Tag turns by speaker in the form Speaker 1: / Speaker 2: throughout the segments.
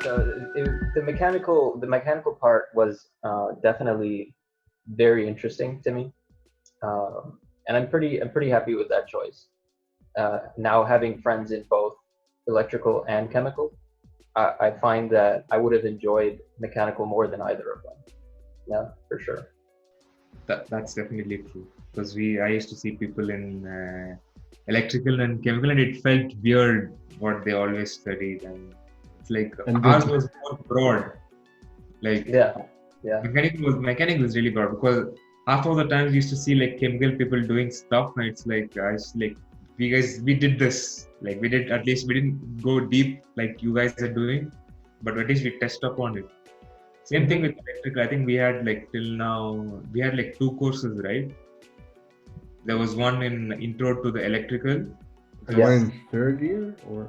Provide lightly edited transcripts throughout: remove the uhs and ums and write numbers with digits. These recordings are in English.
Speaker 1: So the mechanical part was definitely very interesting to me, and I'm pretty happy with that choice. Now having friends in both electrical and chemical, I find that I would have enjoyed mechanical more than either of them. Yeah, for sure.
Speaker 2: That's definitely true. Because I used to see people in electrical and chemical, and it felt weird what they always studied, and it's like
Speaker 3: And
Speaker 2: ours
Speaker 3: did.
Speaker 2: was more broad. Like
Speaker 1: Yeah, yeah.
Speaker 2: mechanical was really broad because half of the times we used to see like chemical people doing stuff, and it's like I was like we did this, like we did, at least we didn't go deep like you guys are doing, but at least we touched upon it. Same thing
Speaker 1: Hmm.
Speaker 2: with electrical. I think we had like till now we had like two courses, right? There was one in intro to the electrical. It
Speaker 3: The one
Speaker 1: Yes,
Speaker 2: was
Speaker 3: in third year, or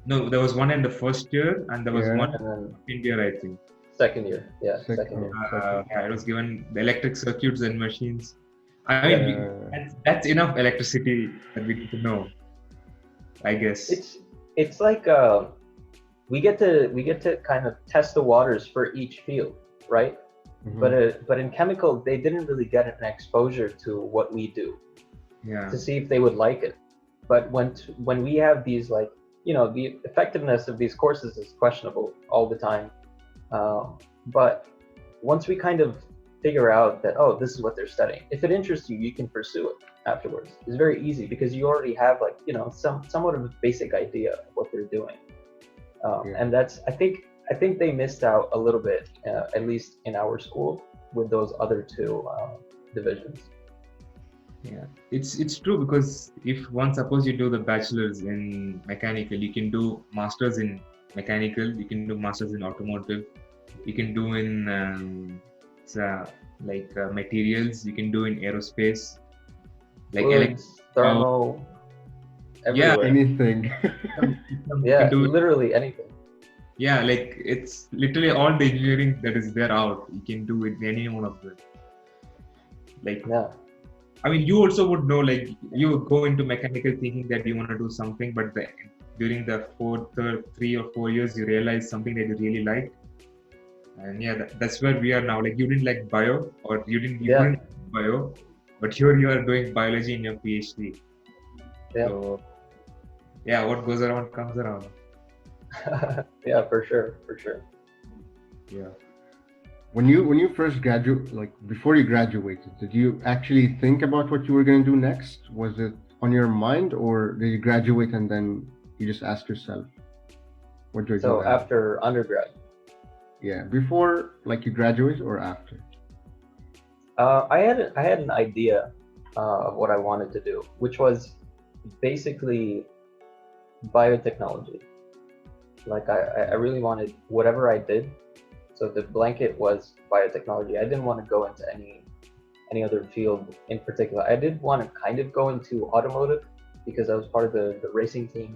Speaker 2: no, there was one in the first year, and there was
Speaker 3: yeah,
Speaker 2: one
Speaker 1: and then
Speaker 2: in second year, I think.
Speaker 1: second year. Yeah,
Speaker 3: second,
Speaker 1: second
Speaker 3: oh,
Speaker 1: year.
Speaker 3: second.
Speaker 2: Yeah, it was given the electric circuits and machines. I mean,
Speaker 1: Yeah.
Speaker 2: that's enough electricity that we need to know, I guess.
Speaker 1: It's like we get to kind of test the waters for each field, right?
Speaker 3: Mm-hmm.
Speaker 1: But in chemical, they didn't really get an exposure to what we do
Speaker 2: Yeah,
Speaker 1: to see if they would like it. But when we have these, like, the effectiveness of these courses is questionable all the time. But once we kind of figure out that, oh, this is what they're studying, if it interests you, you can pursue it afterwards. It's very easy because you already have, like, somewhat of a basic idea of what they're doing.
Speaker 3: Yeah.
Speaker 1: And I think they missed out a little bit, at least in our school, with those other two divisions.
Speaker 2: yeah. It's true because if one suppose you do the bachelors in mechanical, you can do masters in mechanical, you can do masters in automotive, you can do in so, like materials, you can do in aerospace, like electric
Speaker 1: Fluids,
Speaker 2: power.
Speaker 1: thermo,
Speaker 2: Yeah,
Speaker 1: everywhere.
Speaker 3: Anything.
Speaker 2: you can
Speaker 1: Yeah,
Speaker 2: do it.
Speaker 1: literally anything.
Speaker 2: Yeah, like it's literally all the engineering that is there out. You can do it in any one of them. Like,
Speaker 1: Yeah.
Speaker 2: I mean, you also would know, like, you would go into mechanical thinking that you want to do something, but during the 3 or 4 years, you realize something that you really like. And yeah, that's where we are now. Like, you didn't like bio, or you
Speaker 1: Yeah.
Speaker 2: couldn't like bio, but here you are doing biology in your PhD.
Speaker 1: Yeah.
Speaker 2: So, yeah, what goes around comes around.
Speaker 1: Yeah, for sure, for sure.
Speaker 2: Yeah.
Speaker 3: When you first graduate, like before you graduated, did you actually think about what you were going to do next? Was it on your mind, or did you graduate and then you just ask yourself, what do I do
Speaker 1: So
Speaker 3: now?
Speaker 1: after undergrad,
Speaker 3: Yeah, before like you graduate or after?
Speaker 1: I had an idea of what I wanted to do, which was basically biotechnology. Like I really wanted whatever I did. So the blanket was biotechnology. I didn't want to go into any other field in particular. I did want to kind of go into automotive because I was part of the racing team,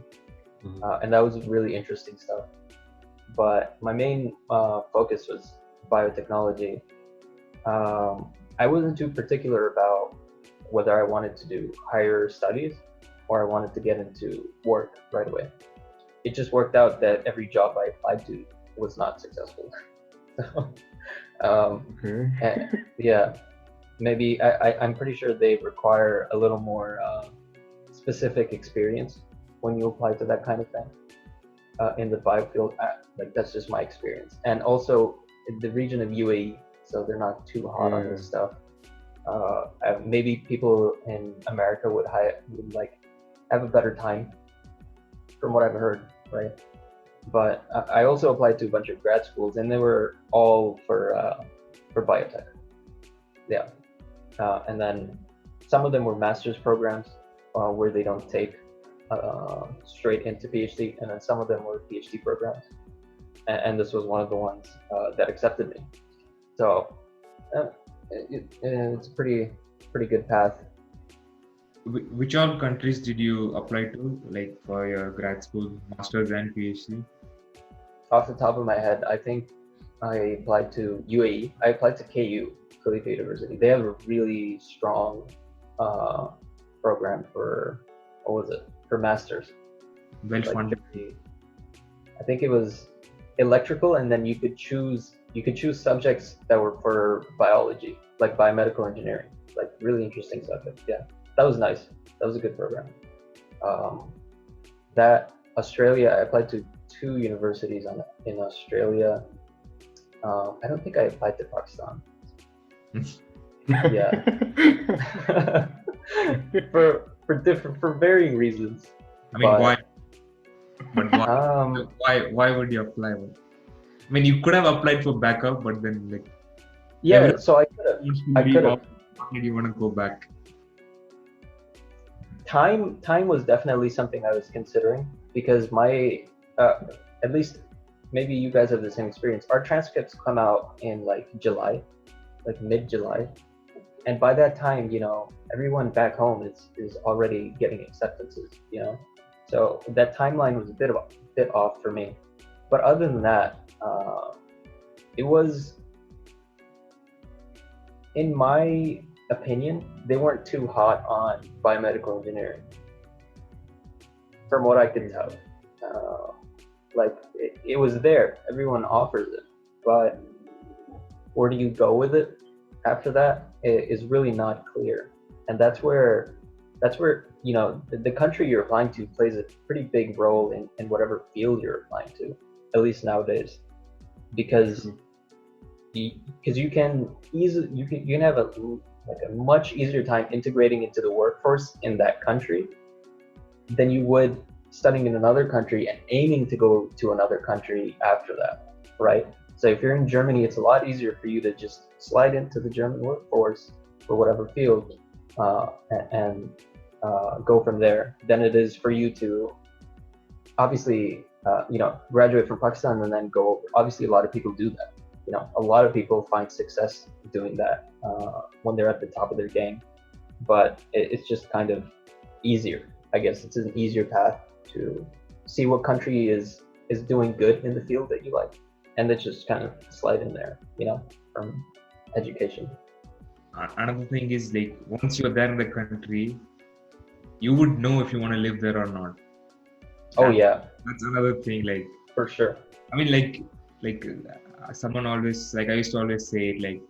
Speaker 3: Mhm.
Speaker 1: and that was really interesting stuff. But my main focus was biotechnology. I wasn't too particular about whether I wanted to do higher studies or I wanted to get into work right away. It just worked out that every job I applied to was not successful. So,
Speaker 3: Okay.
Speaker 1: yeah, maybe I'm pretty sure they require a little more specific experience when you apply to that kind of thing in the biofield. Like, that's just my experience, and also in the region of UAE, so they're not too hot on
Speaker 3: Yeah.
Speaker 1: this stuff. Maybe people in America would like have a better time, from what I've heard, right? But I also applied to a bunch of grad schools, and they were all for biotech. Yeah, and then some of them were master's programs where they don't take straight into PhD, and then some of them were PhD programs, and this was one of the ones that accepted me. So uh, it's a pretty good path.
Speaker 2: Which all countries did you apply to, like for your grad school, masters and PhD?
Speaker 1: Off the top of my head, I think I applied to UAE. I applied to KU, Khalifa University. They have a really strong uh, program for, what was it, for masters.
Speaker 2: Well
Speaker 1: Like
Speaker 2: funded.
Speaker 1: 50, I think it was electrical, and then you could choose subjects that were for biology, like biomedical engineering, like really interesting subjects. Yeah, that was nice. That was a good program. That Australia, I applied to 2 universities in Australia. I don't think I applied to Pakistan. Yeah. for varying reasons.
Speaker 2: I mean,
Speaker 1: But,
Speaker 2: why? But why would you apply? I mean, you could have applied for backup, but then like
Speaker 1: yeah, so I could have.
Speaker 2: Why did you want to go back?
Speaker 1: Time was definitely something I was considering, because my at least maybe you guys have the same experience. Our transcripts come out in like July, like mid-July, and by that time, everyone back home is already getting acceptances, so that timeline was a bit off for me. But other than that, it was, in my opinion, they weren't too hot on biomedical engineering, from what I could tell. Like it was there, everyone offers it, but where do you go with it after that is really not clear. And that's where the country you're applying to plays a pretty big role in whatever field you're applying to, at least nowadays, because you can have a much easier time integrating into the workforce in that country than you would studying in another country and aiming to go to another country after that, right? So if you're in Germany, it's a lot easier for you to just slide into the German workforce for whatever field and go from there than it is for you to obviously graduate from Pakistan and then go. Obviously, a lot of people do that. A lot of people find success doing that when they're at the top of their game, but it's just kind of easier. I guess it's an easier path to see what country is doing good in the field that you like, and then just kind of slide in there, from education.
Speaker 2: Another thing is, like, once you're there in the country, you would know if you want to live there or not.
Speaker 1: Oh yeah,
Speaker 2: that's another thing. Like,
Speaker 1: for sure.
Speaker 2: I mean, like someone always, like I used to always say it, like,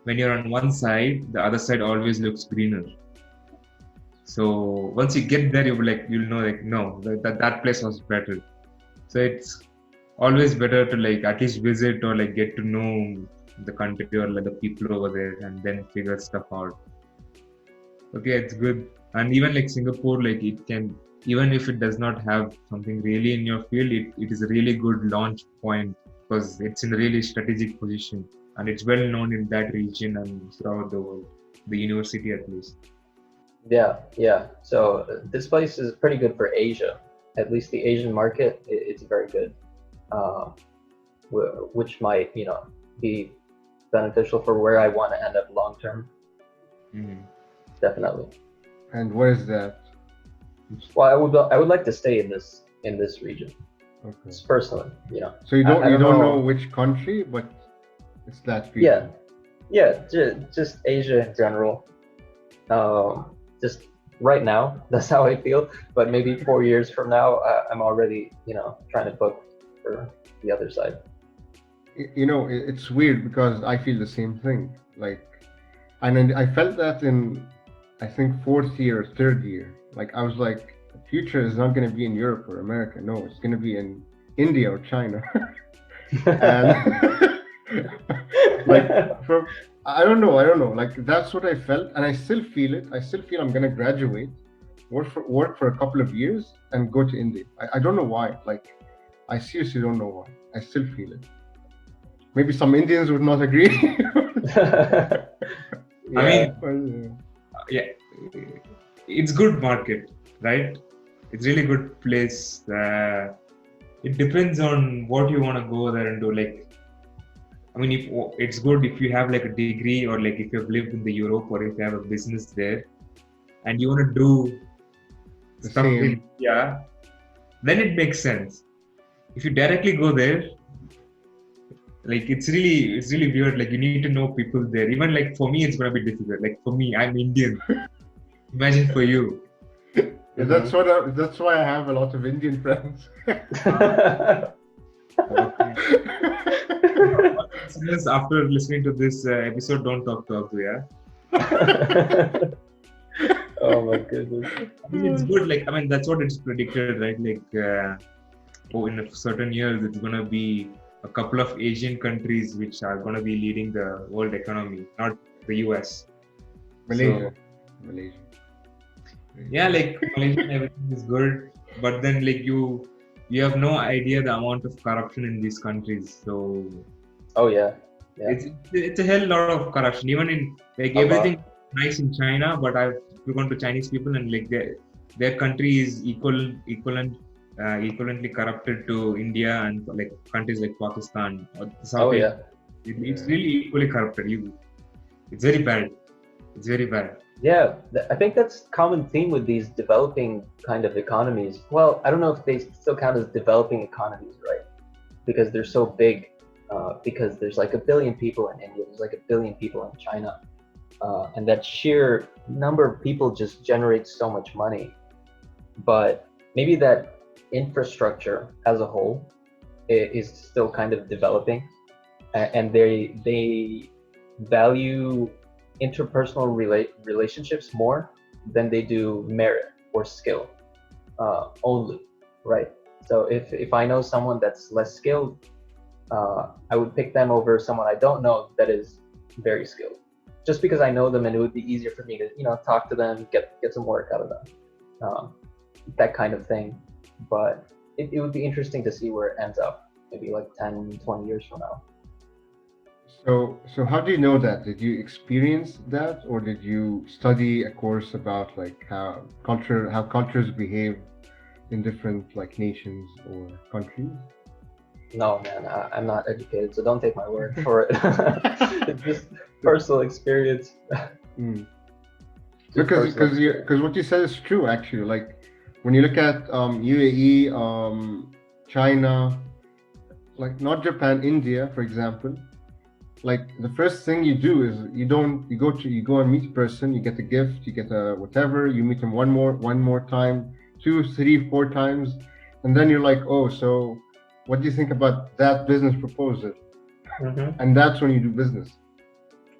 Speaker 2: when you're on one side, the other side always looks greener. So once you get there, you'll know, like, no, that place was better. So it's always better to, like, at least visit or like get to know the country or like the people over there, and then figure stuff out. Okay, it's good. And even like Singapore, like, it can, even if it does not have something really in your field, it is a really good launch point, because it's in a really strategic position and it's well known in that region and throughout the world, the university at least.
Speaker 1: Yeah. So this place is pretty good for Asia. At least the Asian market, it's very good, which might, be beneficial for where I want to end up long term.
Speaker 2: Mm-hmm.
Speaker 1: Definitely.
Speaker 3: And where is that?
Speaker 1: Well, I would like to stay in this region.
Speaker 3: Okay.
Speaker 1: Just personally,
Speaker 3: So you don't
Speaker 1: know.
Speaker 3: know which country, but it's that region.
Speaker 1: Yeah. Just Asia in general. Just right now, that's how I feel. But maybe 4 years from now, I'm already, trying to book for the other side.
Speaker 3: It's weird because I feel the same thing. Like, and I felt that in, I think, 4th year or 3rd year. Like, I was like, the future is not going to be in Europe or America. No, it's going to be in India or China. And like, I don't know. Like, that's what I felt, and I still feel it. I still feel I'm gonna graduate, work for a couple of years, and go to India. I don't know why. Like, I seriously don't know why. I still feel it. Maybe some Indians would not agree.
Speaker 2: Yeah, it's good market, right? It's really good place. It depends on what you want to go there and do. Like, I mean, if it's good if you have like a degree, or like if you've lived in the Europe, or if you have a business there and you want to do stuff in India, then it makes sense. If you directly go there, like, it's really weird. Like, you need to know people there. Even like for me, it's gonna be difficult. Like, for me, I'm Indian. Imagine for you.
Speaker 3: Yeah, that's why I have a lot of Indian friends.
Speaker 2: Okay. Listeners, after listening to this episode, don't talk to Abdu, yeah?
Speaker 1: Oh my goodness.
Speaker 2: I mean, it's good. Like, I mean, that's what it's predicted, right? Like, in a certain years, it's gonna be a couple of Asian countries which are gonna be leading the world economy, not the US.
Speaker 3: Malaysia.
Speaker 2: So,
Speaker 3: Malaysia.
Speaker 2: yeah, like Malaysia, everything is good, but then like you have no idea the amount of corruption in these countries. So
Speaker 1: Oh yeah. Yeah.
Speaker 2: it's a hell lot of corruption. Even in like
Speaker 1: A lot.
Speaker 2: everything nice in China, but I've spoken to Chinese people and like their country is equivalently corrupted to India and like countries like Pakistan or South
Speaker 1: Oh
Speaker 2: Asia.
Speaker 1: yeah.
Speaker 2: It's really equally corrupted. It's very bad. It's very bad.
Speaker 1: Yeah, I think that's common theme with these developing kind of economies. Well, I don't know if they still count as developing economies, right? Because they're so big. Because there's like 1 billion people in India, there's like 1 billion people in China, and that sheer number of people just generates so much money. But maybe that infrastructure as a whole is still kind of developing, and they value interpersonal relationships more than they do merit or skill only, right? So if I know someone that's less skilled, I would pick them over someone I don't know that is very skilled, just because I know them and it would be easier for me to talk to them, get some work out of them, that kind of thing. But it would be interesting to see where it ends up, maybe like 10, 20 years from now.
Speaker 3: So how do you know that? Did you experience that, or did you study a course about like how cultures behave in different like nations or countries?
Speaker 1: No, man, I'm not educated, so don't take my word for it. It's just personal experience.
Speaker 3: Mm.
Speaker 1: Just
Speaker 3: Because
Speaker 1: personal
Speaker 3: because what you said is true actually. Like when you look at UAE, China, like not Japan, India, for example. Like the first thing you do is you go and meet a person, you get a gift, you get a whatever, you meet them one more time, 2, 3, 4 times, and then you're like, oh, so what do you think about that business proposal?
Speaker 1: Mhm.
Speaker 3: And that's when you do business.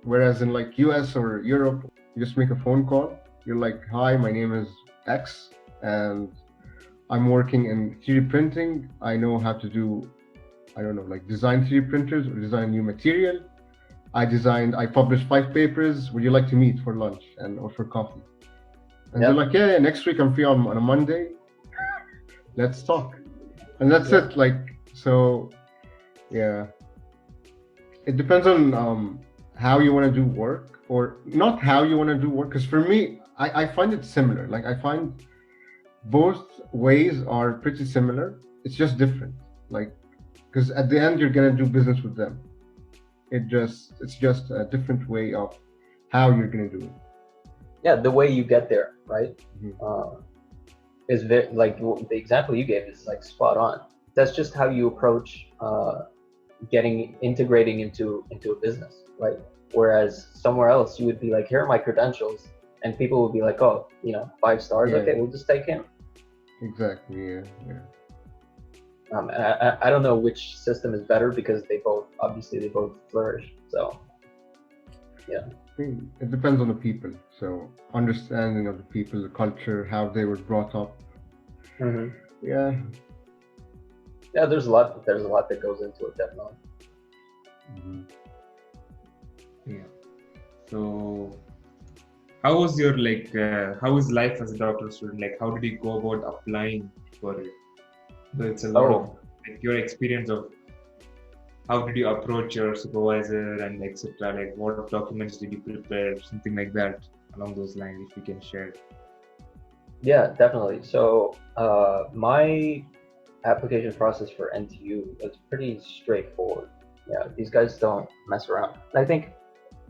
Speaker 3: Whereas in like US or Europe, you just make a phone call. You're like, hi, my name is X, and I'm working in 3D printing. I know how to do, I don't know, like design 3D printers or design new material. I published 5 papers. Would you like to meet for lunch or for coffee? And
Speaker 1: Yep.
Speaker 3: they're like, yeah, next week I'm free on a Monday. Let's talk. And that's
Speaker 1: Yeah.
Speaker 3: it. Like, so, yeah. It depends on how you want to do work, or not how you want to do work. Because for me, I find it similar. Like, I find both ways are pretty similar. It's just different. Like, because at the end, you're going to do business with them. It's just a different way of how you're going to do it.
Speaker 1: Yeah, the way you get there, right?
Speaker 3: Mhm.
Speaker 1: Is very, like the example you gave is like spot on. That's just how you approach integrating into a business, right? Whereas somewhere else you would be like, here are my credentials, and people would be like, oh, 5 stars,
Speaker 3: Yeah.
Speaker 1: okay, we'll just take him.
Speaker 3: Exactly. Yeah.
Speaker 1: And I don't know which system is better because they both flourish. So yeah.
Speaker 3: I think it depends on the people. So understanding of the people, the culture, how they were brought up.
Speaker 1: Mm-hmm.
Speaker 3: Yeah.
Speaker 1: Yeah, there's a lot that goes into it, definitely.
Speaker 3: Mm-hmm.
Speaker 2: Yeah. So, how was your how is life as a doctoral student? Like, how did you go about applying for it? So it's a lot of like your experience of how did you approach your supervisor and etc. Like, what documents did you prepare? Something like that along those lines, if you can share.
Speaker 1: Yeah, definitely. So my application process for NTU was pretty straightforward. Yeah, these guys don't mess around. I think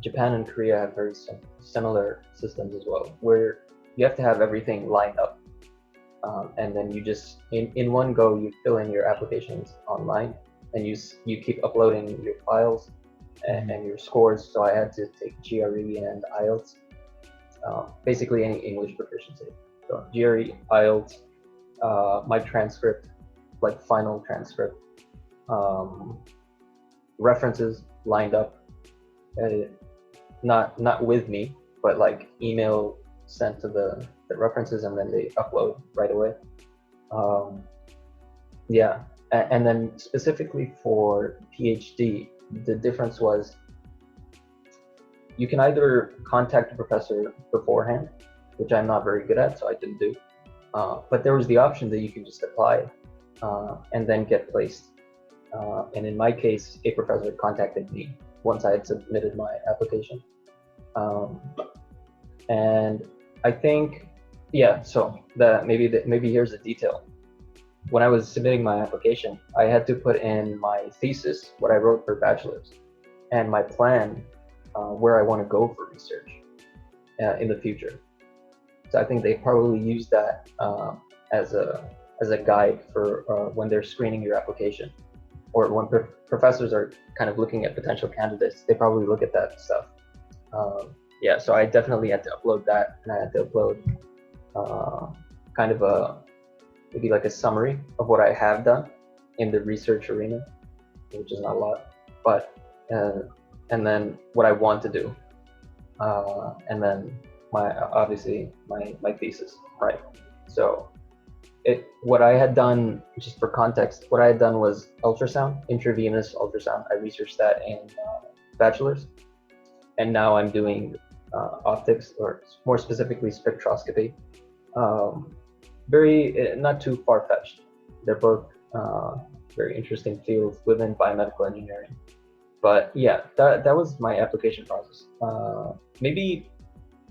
Speaker 1: Japan and Korea have very similar systems as well, where you have to have everything lined up, and then you just in one go you fill in your applications online, and you keep uploading your files and your scores. So I had to take GRE and IELTS, basically any English proficiency. So GRE, IELTS, my transcript, like final transcript, references lined up, uh, not with me, but like email sent to the references, and then they upload right away. Um, yeah, and then specifically for PhD, the difference was you can either contact a professor beforehand, which I'm not very good at, so I didn't do. But there was the option that you can just apply and then get placed. And in my case, a professor contacted me once I had submitted my application. And I think, yeah, so maybe here's the detail. When I was submitting my application, I had to put in my thesis, what I wrote for bachelor's, and my plan, where I want to go for research in the future. So I think they probably use that as a guide for when they're screening your application, or when professors are kind of looking at potential candidates. They probably look at that stuff. Yeah, so I definitely had to upload that, and I had to upload kind of maybe like a summary of what I have done in the research arena, which is not a lot, but and then what I want to do, and then obviously my thesis, right? So what I had done, just for context, what I had done was ultrasound, intravenous ultrasound. I researched that in bachelor's, and now I'm doing optics, or more specifically spectroscopy. Very not too far-fetched. They're both very interesting fields within biomedical engineering. But yeah, that was my application process. Maybe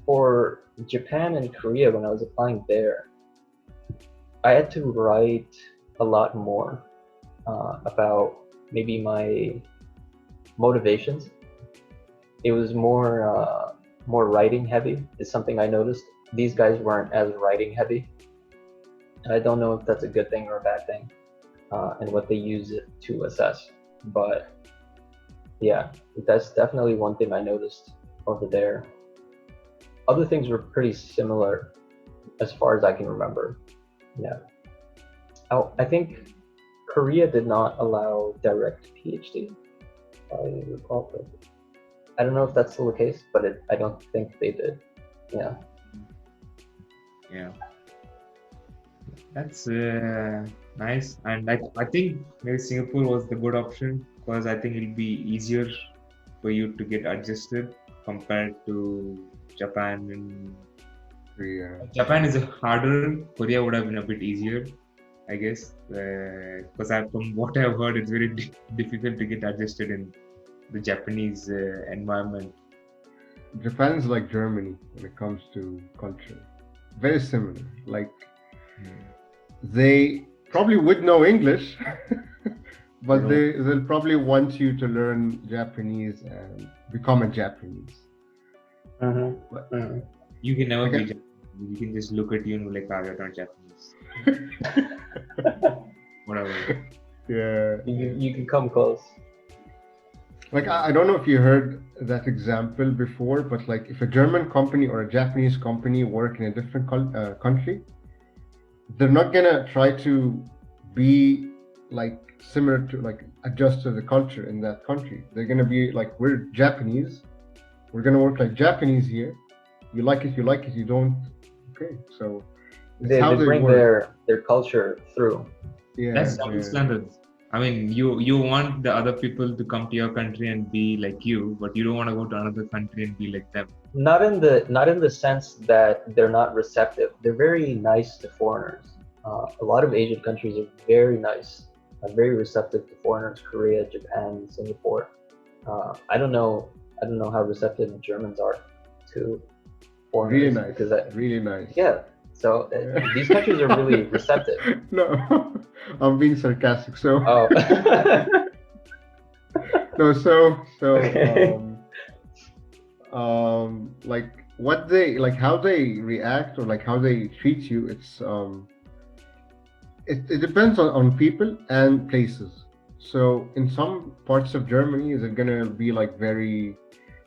Speaker 1: for Japan and Korea, when I was applying there, I had to write a lot more about maybe my motivations. It was more writing heavy, is something I noticed. These guys weren't as writing heavy. I don't know if that's a good thing or a bad thing, and what they use it to assess. But yeah, that's definitely one thing I noticed over there. Other things were pretty similar as far as I can remember. Yeah. I think Korea did not allow direct PhD, if I recall correctly. I don't know if that's still the case, but I don't think they did. Yeah.
Speaker 2: Yeah. That's nice, and I think maybe Singapore was the good option, because I think it'll be easier for you to get adjusted compared to Japan. And
Speaker 3: Korea.
Speaker 2: Japan is harder. Korea would have been a bit easier, I guess, because from what I've heard, it's very difficult to get adjusted in the Japanese environment.
Speaker 3: Japan's like Germany when it comes to culture. Very similar. Like they probably would know English, but they'll probably want you to learn Japanese and become a Japanese.
Speaker 1: Mm-hmm.
Speaker 2: You can never be Japanese. You can just look at you and be like, you're not Japanese. Whatever.
Speaker 3: Yeah.
Speaker 1: You can come close.
Speaker 3: Like, I don't know if you heard that example before, but like if a German company or a Japanese company work in a different country, they're not gonna try to be like similar to, like, adjust to the culture in that country. They're gonna be like, we're Japanese, we're gonna work like Japanese here. You like it, you don't. Okay, so
Speaker 1: they bring their culture through.
Speaker 3: Yeah,
Speaker 2: that's double standards. I mean, you want the other people to come to your country and be like you, but you don't want to go to another country and be like them.
Speaker 1: Not in the sense that they're not receptive. They're very nice to foreigners. A lot of Asian countries are very nice, very receptive to foreigners. Korea, Japan, Singapore. I don't know how receptive the Germans are to foreigners.
Speaker 3: Really nice.
Speaker 1: Because
Speaker 3: really nice.
Speaker 1: Yeah. So these countries are really receptive.
Speaker 3: No, I'm being sarcastic. So.
Speaker 1: Oh.
Speaker 3: No. So.
Speaker 1: Okay.
Speaker 3: Like what they like, how they react, or like how they treat you. It's it depends on people and places. So in some parts of Germany, they're gonna be like very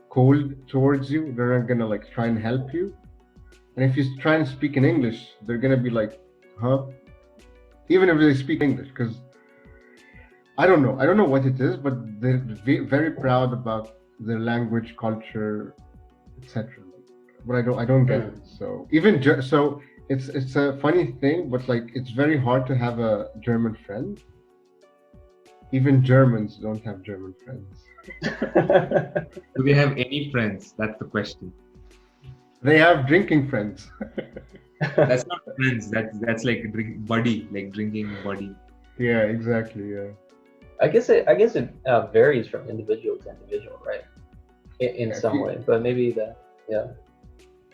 Speaker 3: cold towards you. They're not gonna like try and help you. And if you try and speak in English, they're gonna be like, huh? Even if they speak English, because I don't know. I don't know what it is, but they're very proud about their language, culture, etc. But I don't get it.
Speaker 1: Mm.
Speaker 3: So so it's a funny thing, but like it's very hard to have a German friend. Even Germans don't have German friends.
Speaker 2: Do they have any friends? That's the question.
Speaker 3: They have drinking friends.
Speaker 2: That's not friends. That's like buddy, like drinking buddy.
Speaker 3: Yeah, exactly. Yeah.
Speaker 1: I guess it varies from individual to individual, right? In
Speaker 3: If
Speaker 1: some
Speaker 3: you
Speaker 1: way, but maybe that, yeah.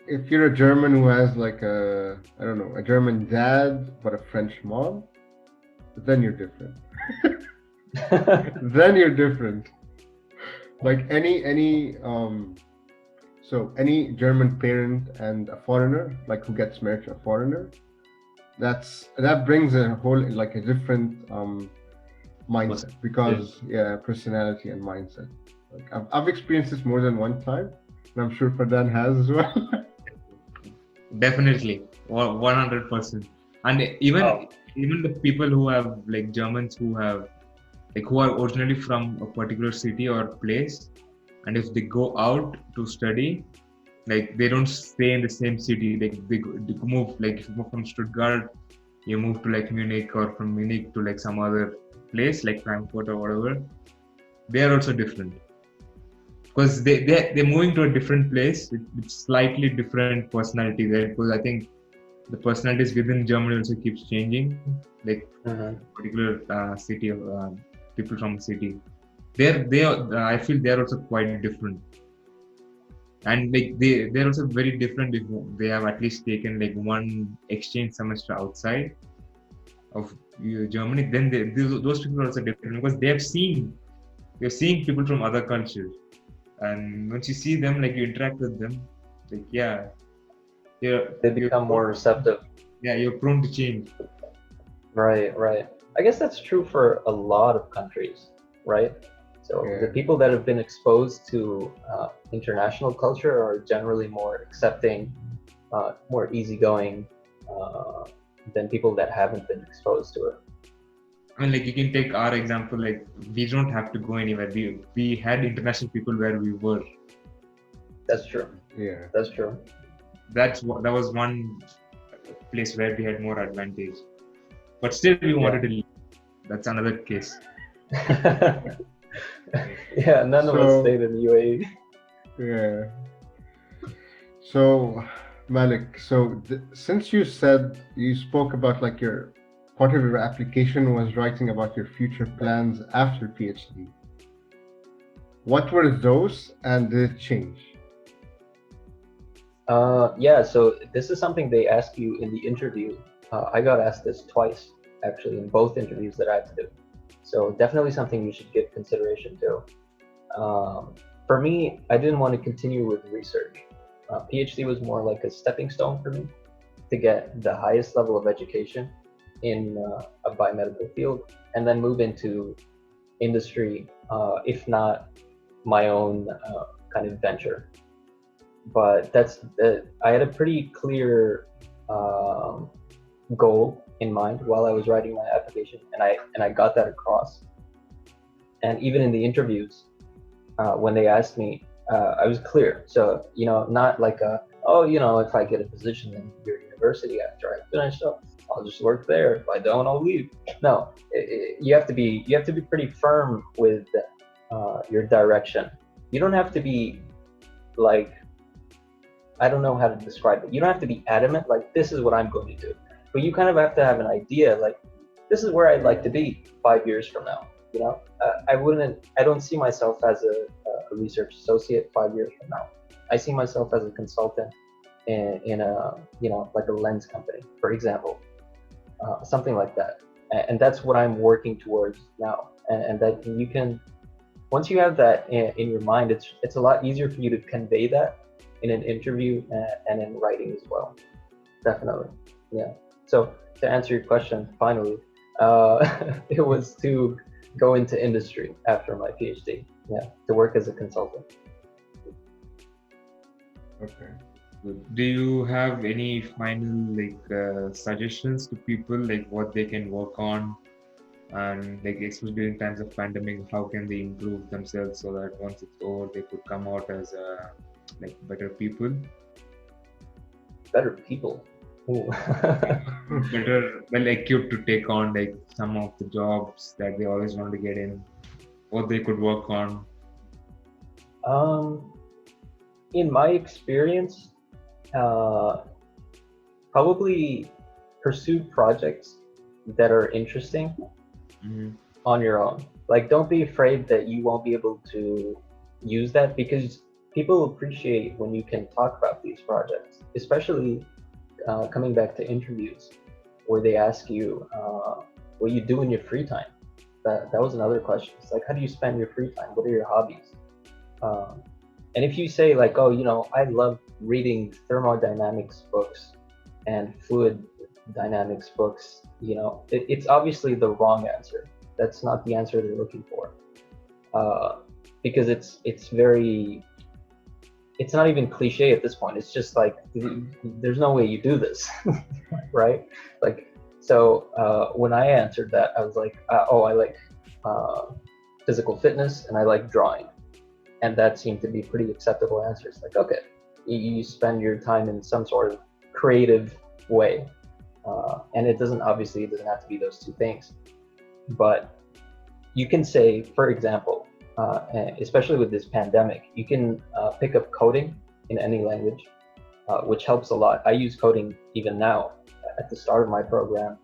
Speaker 3: if you're a German who has like a I don't know a German dad but a French mom, then you're different. Then you're different. Like any German parent and a foreigner, like who gets married to a foreigner, that brings a whole like a different mindset because personality and mindset. Like I've experienced this more than one time, and I'm sure Fardan has as well.
Speaker 2: Definitely, 100%. And even
Speaker 1: Oh,
Speaker 2: even the people who have like Germans who have like who are originally from a particular city or place, and if they go out to study, like they don't stay in the same city. Like they move. Like if you move from Stuttgart, you move to like Munich, or from Munich to like some other place like Frankfurt or whatever. They are also different because they're moving to a different place with slightly different personality there. Because I think the personalities within Germany also keeps changing. Like
Speaker 1: mhm.
Speaker 2: particular city of people from city, I feel they're also quite different, and like they're also very different if they have at least taken like one exchange semester outside of Germany. Then those people are also different because you're seeing people from other cultures, and once you see them, like you interact with them, like
Speaker 1: They
Speaker 2: you're
Speaker 1: become more receptive.
Speaker 2: you're prone to change.
Speaker 1: Right, right. I guess that's true for a lot of countries, right? So the
Speaker 3: Yeah.
Speaker 1: people that have been exposed to international culture are generally more accepting, more easygoing uh, than people that haven't been exposed to it.
Speaker 2: I mean, like you can take our example. Like we don't have to go anywhere. We had international people where we were.
Speaker 1: That's true.
Speaker 3: Yeah.
Speaker 1: That's true.
Speaker 2: That was one place where we had more advantage. But still, we wanted to leave. That's another case.
Speaker 1: Yeah, none of us
Speaker 3: So
Speaker 1: stayed in UAE.
Speaker 3: yeah. So Malik, since you spoke about like your part of your application was writing about your future plans after PhD. What were those, and did it change?
Speaker 1: Yeah, so this is something they ask you in the interview. I got asked this twice, actually, in both interviews that I had to do. So definitely something you should give consideration to. For me, I didn't want to continue with research. PhD was more like a stepping stone for me to get the highest level of education in a biomedical field and then move into industry, if not my own kind of venture. But I had a pretty clear goal in mind while I was writing my application, and I got that across. And even in the interviews, when they asked me, I was clear. So not like if I get a position in your university after I finish up, I'll just work there. If I don't, I'll leave. No, you have to be pretty firm with your direction. You don't have to be like, I don't know how to describe it. You don't have to be adamant, like, this is what I'm going to do. But you kind of have to have an idea, like, this is where I'd like to be 5 years from now. I don't see myself as a research associate 5 years from now. I see myself as a consultant in a, like a lens company, for example, something like that. And that's what I'm working towards now. And that you can, once you have that in your mind, it's a lot easier for you to convey that in an interview and in writing as well. Definitely. Yeah. So to answer your question, finally, it was to go into industry after my PhD. Yeah, to work as a consultant.
Speaker 3: Okay.
Speaker 2: Do you have any final like suggestions to people, like what they can work on, and like especially during times of pandemic, how can they improve themselves so that once it's over they could come out as like better people,
Speaker 1: Better people. Ooh.
Speaker 2: better well equipped to take on like some of the jobs that they always wanted to get in, what they could work on.
Speaker 1: In my experience, probably pursue projects that are interesting on your own. Like, don't be afraid that you won't be able to use that, because people appreciate when you can talk about these projects, especially coming back to interviews where they ask you what you do in your free time. That was another question. It's like, how do you spend your free time? What are your hobbies? And if you say like, oh, I love reading thermodynamics books and fluid dynamics books, it's obviously the wrong answer. That's not the answer they're looking for, because it's not even cliche at this point. It's just like, there's no way you do this, right? Like, so when I answered that, I was like, I like physical fitness and I like drawing. And that seemed to be pretty acceptable answers. Like, okay, you spend your time in some sort of creative way. And it doesn't have to be those two things. But you can say, for example, especially with this pandemic, you can pick up coding in any language, which helps a lot. I use coding even now at the start of my program.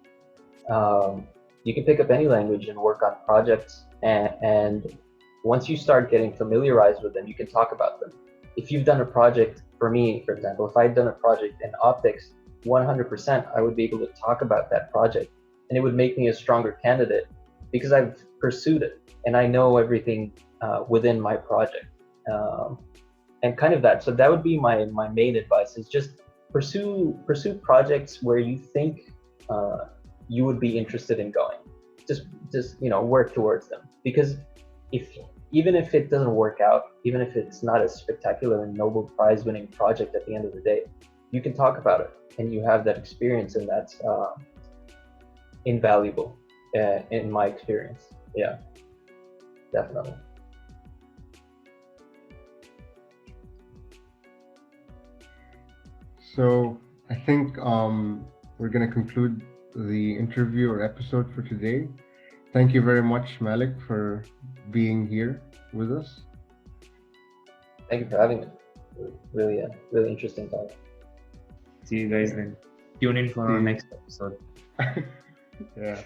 Speaker 1: You can pick up any language and work on projects, and once you start getting familiarized with them, you can talk about them. If you've done a project, for me, for example, if I'd done a project in optics, 100%, I would be able to talk about that project, and it would make me a stronger candidate because I've pursued it and I know everything within my project, and kind of that. So that would be my main advice: is just pursue projects where you think you would be interested in going. Just work towards them, because even if it doesn't work out, even if it's not a spectacular and Nobel Prize winning project at the end of the day, you can talk about it and you have that experience, and that's invaluable in my experience. Yeah, definitely.
Speaker 3: So I think we're going to conclude the interview or episode for today. Thank you very much, Malik, for being here with us.
Speaker 1: Thank you for having me. Really interesting talk.
Speaker 2: See you guys then. Tune in for our next episode.
Speaker 3: Yeah.